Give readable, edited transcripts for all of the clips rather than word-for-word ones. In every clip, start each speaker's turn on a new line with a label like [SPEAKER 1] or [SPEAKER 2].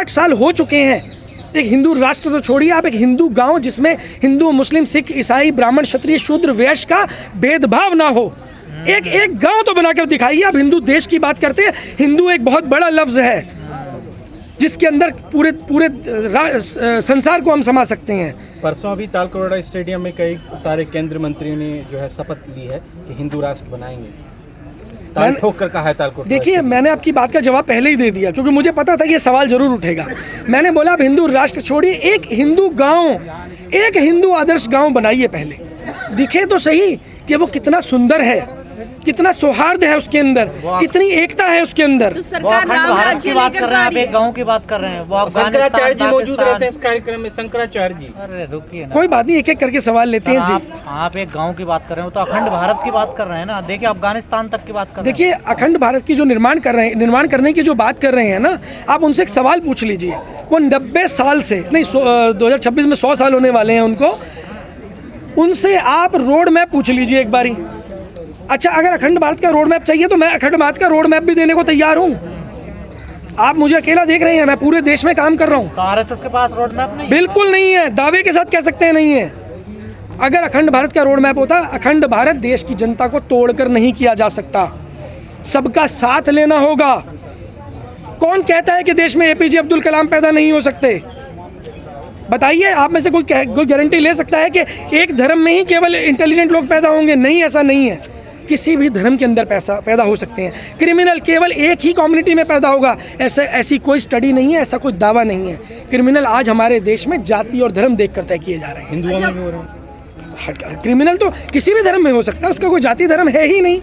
[SPEAKER 1] 60 साल हो चुके हैं। एक हिंदू राष्ट्र तो छोड़िए, आप एक हिंदू गांव जिसमें हिंदू, मुस्लिम, सिख, ईसाई, ब्राह्मण, क्षत्रिय, शूद्र, वैश्य का भेदभाव ना हो, एक गांव तो बनाकर दिखाइए। आप हिंदू देश की बात करते हैं। हिंदू एक बहुत बड़ा लफ्ज है जिसके अंदर पूरे संसार को हम समा सकते हैं।
[SPEAKER 2] परसों अभी तालकटोरा स्टेडियम में कई सारे केंद्रीय मंत्रियों ने जो है शपथ ली है कि हिंदू राष्ट्र बनाएंगे, ताल ठोक कर कहा है तालकटोरा।
[SPEAKER 1] देखिए, मैंने आपकी बात का जवाब पहले ही दे दिया, क्योंकि मुझे पता था कि ये सवाल जरूर उठेगा। मैंने बोला आप हिंदू राष्ट्र छोड़िए, एक हिंदू गांव, एक हिंदू आदर्श गांव बनाइए पहले, दिखे तो सही कि वो कितना सुंदर है, कितना सौहार्द है उसके अंदर, कितनी एकता है उसके अंदर।
[SPEAKER 3] तो सरकार राम राज्य की बात कर रहे हैं, आप एक गांव की बात कर रहे हैं। वो
[SPEAKER 2] शंकराचार्य जी मौजूद रहते हैं इस कार्यक्रम में। शंकराचार्य जी,
[SPEAKER 3] अरे रुकिए ना,
[SPEAKER 1] कोई बात नहीं, एक एक करके सवाल लेते हैं जी।
[SPEAKER 3] आप एक गांव की बात कर रहे हो, तो अखंड भारत की बात कर रहे हैं ना। देखिए अफगानिस्तान तक की बात कर रहे हैं।
[SPEAKER 1] देखिए, अखंड भारत की जो निर्माण करने की जो बात कर रहे हैं ना, आप उनसे एक सवाल पूछ लीजिए। वो 90 साल से नहीं, 2026 में 100 साल होने वाले हैं उनको, उनसे आप रोड मैप पूछ लीजिए एक बारी। अच्छा, अगर अखंड भारत का रोड मैप चाहिए तो मैं अखंड भारत का रोड मैप भी देने को तैयार हूँ। आप मुझे अकेला देख रहे हैं, मैं पूरे देश में काम कर रहा हूँ।
[SPEAKER 3] तो आरएसएस के पास रोड मैप नहीं?
[SPEAKER 1] बिल्कुल नहीं है, दावे के साथ कह सकते हैं नहीं है। अगर अखंड भारत का रोड मैप होता, अखंड भारत देश की जनता को तोड़कर नहीं किया जा सकता, सबका साथ लेना होगा। कौन कहता है कि देश में एपीजे अब्दुल कलाम पैदा नहीं हो सकते? बताइए, आप में से कोई गारंटी ले सकता है कि एक धर्म में ही केवल इंटेलिजेंट लोग पैदा होंगे? नहीं, ऐसा नहीं है। किसी भी धर्म के अंदर पैदा हो सकते हैं। क्रिमिनल केवल एक ही कम्युनिटी में पैदा होगा, ऐसी कोई स्टडी नहीं है, ऐसा कोई दावा नहीं है। क्रिमिनल आज हमारे देश में जाति और धर्म देख कर तय किए जा रहे हैं।
[SPEAKER 2] हिंदुओं में भी हो रहे हैं।
[SPEAKER 1] क्रिमिनल तो किसी भी धर्म में हो सकता है, उसका कोई जाति धर्म है ही नहीं।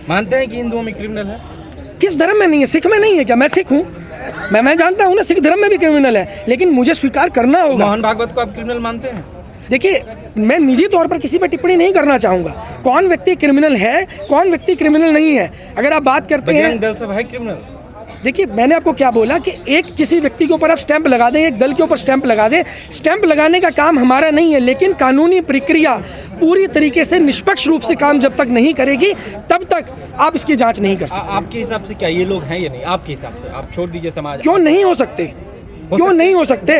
[SPEAKER 2] मानते हैं कि हिंदुओं में क्रिमिनल है?
[SPEAKER 1] किस धर्म में नहीं है? सिख में नहीं है क्या? मैं सिख हूँ, मैं जानता हूँ ना, सिख धर्म में भी क्रिमिनल है, लेकिन मुझे स्वीकार करना होगा।
[SPEAKER 2] मोहन भागवत को आप क्रिमिनल मानते हैं?
[SPEAKER 1] देखिए, मैं निजी तौर पर किसी पर टिप्पणी नहीं करना चाहूँगा। कौन व्यक्ति क्रिमिनल है, कौन व्यक्ति क्रिमिनल नहीं है, अगर आप बात करते हैं।
[SPEAKER 2] बजरंग दल सब है क्रिमिनल?
[SPEAKER 1] देखिए, मैंने आपको क्या बोला कि एक किसी व्यक्ति के ऊपर आप स्टैंप लगा दें, एक दल के ऊपर स्टैंप लगा दें। स्टैंप लगाने का काम हमारा नहीं है, लेकिन कानूनी प्रक्रिया पूरी तरीके से निष्पक्ष रूप से काम जब तक नहीं करेगी, तब तक आप इसकी जांच नहीं कर सकते।
[SPEAKER 2] आपके हिसाब से क्या ये लोग हैं या नहीं? आपके हिसाब से आप छोड़ दीजिए समाज।
[SPEAKER 1] क्यों नहीं हो सकते? क्यों नहीं हो सकते?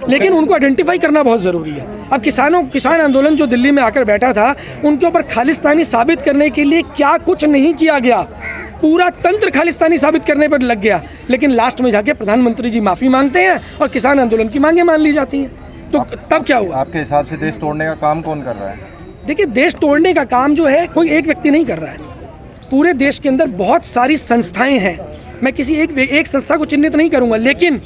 [SPEAKER 1] लेकिन उनको आइडेंटिफाई करना बहुत ज़रूरी है। अब किसान आंदोलन जो दिल्ली में आकर बैठा था, उनके ऊपर खालिस्तानी साबित करने के लिए क्या कुछ नहीं किया गया, पूरा तंत्र खालिस्तानी साबित करने पर लग गया। लेकिन लास्ट में जाके प्रधानमंत्री जी माफ़ी मांगते हैं और किसान आंदोलन की मांगें मान ली जाती हैं। तो तब क्या हुआ?
[SPEAKER 4] आपके हिसाब से देश तोड़ने का काम कौन कर रहा है?
[SPEAKER 1] देखिए, देश तोड़ने का काम जो है कोई एक व्यक्ति नहीं कर रहा है। पूरे देश के अंदर बहुत सारी संस्थाएं हैं। मैं किसी एक संस्था को चिन्हित नहीं करूँगा, लेकिन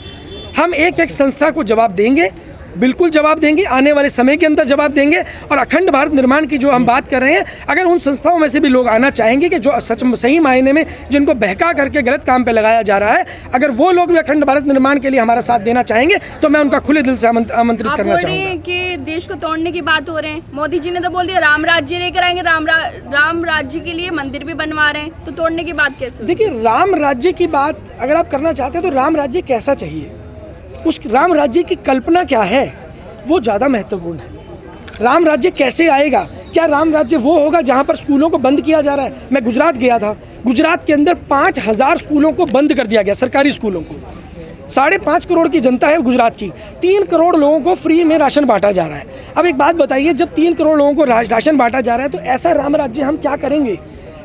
[SPEAKER 1] हम एक एक संस्था को जवाब देंगे, बिल्कुल जवाब देंगे, आने वाले समय के अंदर जवाब देंगे। और अखंड भारत निर्माण की जो हम बात कर रहे हैं, अगर उन संस्थाओं में से भी लोग आना चाहेंगे कि जो सही मायने में जिनको बहका करके गलत काम पे लगाया जा रहा है, अगर वो लोग भी अखंड भारत निर्माण के लिए हमारा साथ देना चाहेंगे, तो मैं उनका खुले दिल से आमंत्रित करना चाहूँगा।
[SPEAKER 5] कि देश को तोड़ने की बात हो रहे हैं, मोदी जी ने तो बोल दिया राम राज्य लेकर आएंगे, राम राज्य के लिए मंदिर भी बनवा रहे हैं, तो तोड़ने की बात कैसे?
[SPEAKER 1] देखिए, राम राज्य की बात अगर आप करना चाहते हैं तो राम राज्य कैसा चाहिए, उस राम राज्य की कल्पना क्या है, वो ज़्यादा महत्वपूर्ण है। राम राज्य कैसे आएगा? क्या राम राज्य वो होगा जहाँ पर स्कूलों को बंद किया जा रहा है? मैं गुजरात गया था, गुजरात के अंदर 5000 स्कूलों को बंद कर दिया गया, सरकारी स्कूलों को। 5.5 करोड़ की जनता है गुजरात की, 3 करोड़ लोगों को फ्री में राशन बांटा जा रहा है। अब एक बात बताइए, जब 3 करोड़ लोगों को राशन बांटा जा रहा है, तो ऐसा राम राज्य हम क्या करेंगे?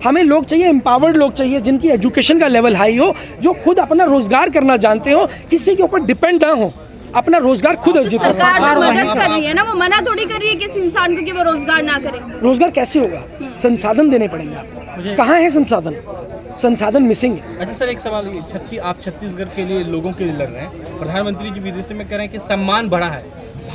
[SPEAKER 1] हमें लोग चाहिए, एम्पावर्ड लोग चाहिए, जिनकी एजुकेशन का लेवल हाई हो, जो खुद अपना रोजगार करना जानते हो, किसी के ऊपर डिपेंड ना हो, अपना रोजगार खुद अर्जित करें।
[SPEAKER 5] सरकार तो मदद कर रही है ना, वो मना थोड़ी कर रही है किसी इंसान को कि वो रोजगार ना करे।
[SPEAKER 1] रोजगार कैसे होगा? संसाधन देने पड़ेंगे आपको। कहाँ है संसाधन? संसाधन मिसिंग है।
[SPEAKER 2] अच्छा सर, एक सवाल, आप छत्तीसगढ़ के लिए, लोगों के लिए लड़ रहे हैं, प्रधानमंत्री जी विदेश में कह रहे हैं कि सम्मान बढ़ा है,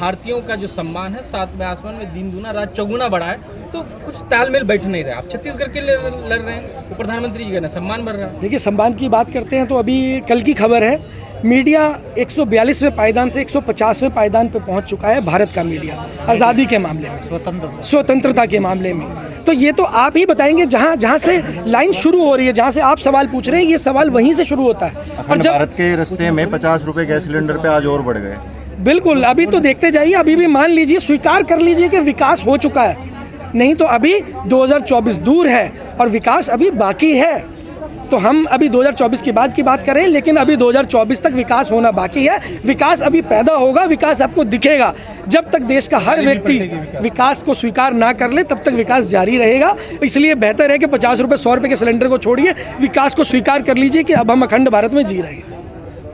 [SPEAKER 2] भारतीयों का जो सम्मान है 7वें आसमान में दिन दूना रात चौगुना बढ़ा है, तो कुछ तालमेल बैठ नहीं रहा। आप छत्तीसगढ़ के लिए लड़ रहे हैं, तो प्रधानमंत्री जी का सम्मान बढ़ रहा है।
[SPEAKER 1] देखिए, सम्मान की बात करते हैं तो अभी कल की खबर है, मीडिया 142वें पायदान से 150वें पायदान पे पहुंच चुका है भारत का मीडिया, आज़ादी के मामले में, स्वतंत्रता के मामले में। तो ये तो आप ही बताएंगे, जहाँ से लाइन शुरू हो रही है, जहाँ से आप सवाल पूछ रहे हैं, ये सवाल वहीं से शुरू होता है।
[SPEAKER 4] और जब भारत के रास्ते में 50 रुपए गैस सिलेंडर पे आज और बढ़ गए।
[SPEAKER 1] बिल्कुल, अभी तो देखते जाइए, अभी भी मान लीजिए, स्वीकार कर लीजिए कि विकास हो चुका है, नहीं तो अभी 2024 दूर है और विकास अभी बाकी है। तो हम अभी 2024 के बाद की बात करें, लेकिन अभी 2024 तक विकास होना बाकी है। विकास अभी पैदा होगा, विकास आपको दिखेगा। जब तक देश का हर व्यक्ति विकास को स्वीकार ना कर ले तब तक विकास जारी रहेगा। इसलिए बेहतर है कि 50 रुपये 100 रुपये के सिलेंडर को छोड़िए, विकास को स्वीकार कर लीजिए कि अब हम अखंड भारत में जी रहे हैं।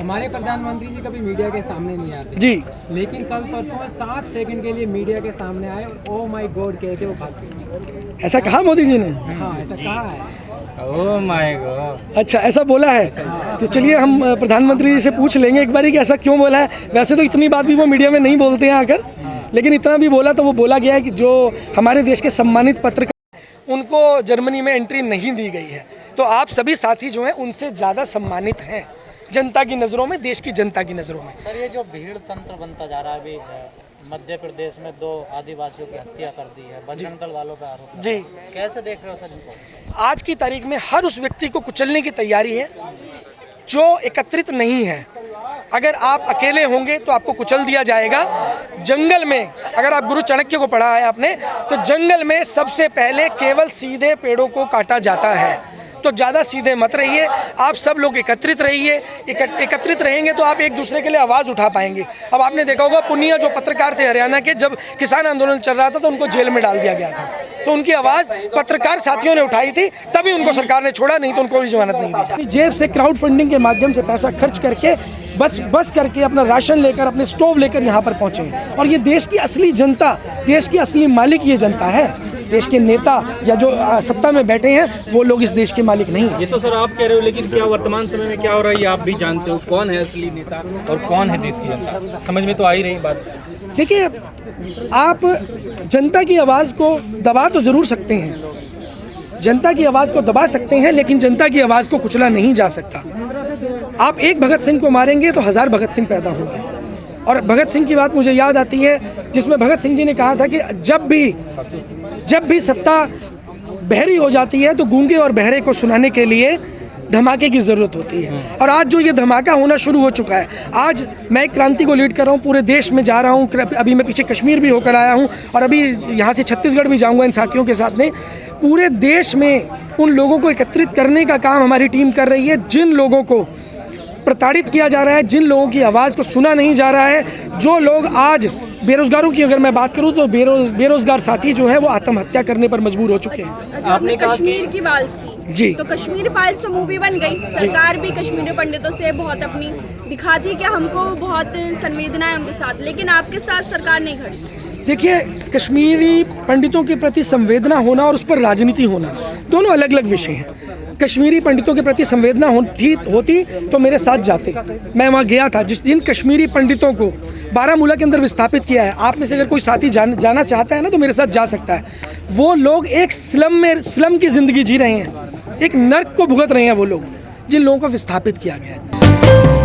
[SPEAKER 6] हमारे प्रधानमंत्री जी कभी मीडिया के सामने नहीं आते
[SPEAKER 1] जी,
[SPEAKER 6] लेकिन कल परसों 7 सेकंड के लिए मीडिया के सामने आए और ओ माय गॉड कह के वो भाग गए।
[SPEAKER 1] ऐसा कहा मोदी जी ने?
[SPEAKER 6] हाँ, ऐसा कहा है।
[SPEAKER 2] Oh my God.
[SPEAKER 1] अच्छा, ऐसा बोला है। तो चलिए हम प्रधानमंत्री जी से पूछ लेंगे एक बार कि ऐसा क्यों बोला है। वैसे तो इतनी बात भी वो मीडिया में नहीं बोलते हैं आकर, लेकिन इतना भी बोला तो वो बोला गया है कि जो हमारे देश के सम्मानित पत्रकार उनको जर्मनी में एंट्री नहीं दी गई है। तो आप सभी साथी जो हैं उनसे ज़्यादा सम्मानित हैं जनता की नज़रों में, देश की जनता की नज़रों में।
[SPEAKER 3] सर, ये जो भीड़ तंत्र बनता जा रहा है अभी मध्य प्रदेश में 2 आदिवासियों की हत्या कर दी है, बजरंग दल वालों पे आरोप
[SPEAKER 1] जी,
[SPEAKER 3] कैसे देख रहे हो सर इनको?
[SPEAKER 1] आज की तारीख में हर उस व्यक्ति को कुचलने की तैयारी है जो एकत्रित नहीं है। अगर आप अकेले होंगे तो आपको कुचल दिया जाएगा। जंगल में, अगर आप गुरु चाणक्य को पढ़ा है आपने, तो जंगल में सबसे पहले केवल सीधे पेड़ों को काटा जाता है। तो ज़्यादा सीधे मत रहिए, आप सब लोग एकत्रित रहिए। एकत्रित रहेंगे तो आप एक दूसरे के लिए आवाज़ उठा पाएंगे। अब आपने देखा होगा पुनिया जो पत्रकार थे हरियाणा के, जब किसान आंदोलन चल रहा था तो उनको जेल में डाल दिया गया था। तो उनकी आवाज़ पत्रकार साथियों ने उठाई थी, तभी उनको सरकार ने छोड़ा, नहीं तो उनको भी जमानत नहीं दी जाती। जेब से क्राउड फंडिंग के माध्यम से पैसा खर्च करके बस करके अपना राशन लेकर, अपने स्टोव लेकर यहाँ पर पहुँचे। और ये देश की असली जनता, देश की असली मालिक ये जनता है। देश के नेता या जो सत्ता में बैठे हैं वो लोग इस देश के मालिक नहीं हैं।
[SPEAKER 2] ये तो सर आप कह रहे हो, लेकिन क्या वर्तमान समय में क्या हो रहा है ये आप भी जानते हो। कौन है असली नेता और कौन है देश की जनता, समझ में तो आ ही रही बात।
[SPEAKER 1] देखिए, आप जनता की आवाज़ को दबा तो ज़रूर सकते हैं, जनता की आवाज़ को दबा सकते हैं, लेकिन जनता की आवाज़ को कुचला नहीं जा सकता। आप एक भगत सिंह को मारेंगे तो 1000 भगत सिंह पैदा होंगे। और भगत सिंह की बात मुझे याद आती है, जिसमें भगत सिंह जी ने कहा था कि जब भी सत्ता बहरी हो जाती है तो गूंगे और बहरे को सुनाने के लिए धमाके की ज़रूरत होती है। और आज जो ये धमाका होना शुरू हो चुका है, आज मैं एक क्रांति को लीड कर रहा हूँ, पूरे देश में जा रहा हूँ। अभी मैं पीछे कश्मीर भी होकर आया हूँ और अभी यहाँ से छत्तीसगढ़ भी जाऊँगा इन साथियों के साथ में। पूरे देश में उन लोगों को एकत्रित करने का काम हमारी टीम कर रही है, जिन लोगों को प्रताड़ित किया जा रहा है, जिन लोगों की आवाज़ को सुना नहीं जा रहा है। जो लोग आज बेरोजगारों की अगर मैं बात करूं तो बेरोजगार साथी जो है वो आत्महत्या करने पर मजबूर हो चुके हैं।
[SPEAKER 5] अच्छा, आपने कश्मीर की बात की
[SPEAKER 1] जी,
[SPEAKER 5] तो कश्मीर फाइल्स तो मूवी बन गई। सरकार भी कश्मीरी पंडितों से बहुत अपनी दिखाती है कि हमको बहुत संवेदना है उनके साथ, लेकिन आपके साथ सरकार नहीं खड़ी।
[SPEAKER 1] देखिए, कश्मीरी पंडितों के प्रति संवेदना होना और उस पर राजनीति होना दोनों अलग अलग विषय हैं। कश्मीरी पंडितों के प्रति संवेदना होती तो मेरे साथ जाते। मैं वहाँ गया था। जिन कश्मीरी पंडितों को बारामूला के अंदर विस्थापित किया है, आप में से अगर कोई साथी जाना चाहता है ना तो मेरे साथ जा सकता है। वो लोग एक स्लम की ज़िंदगी जी रहे हैं, एक नर्क को भुगत रहे हैं वो लोग, जिन लोगों को विस्थापित किया गया है।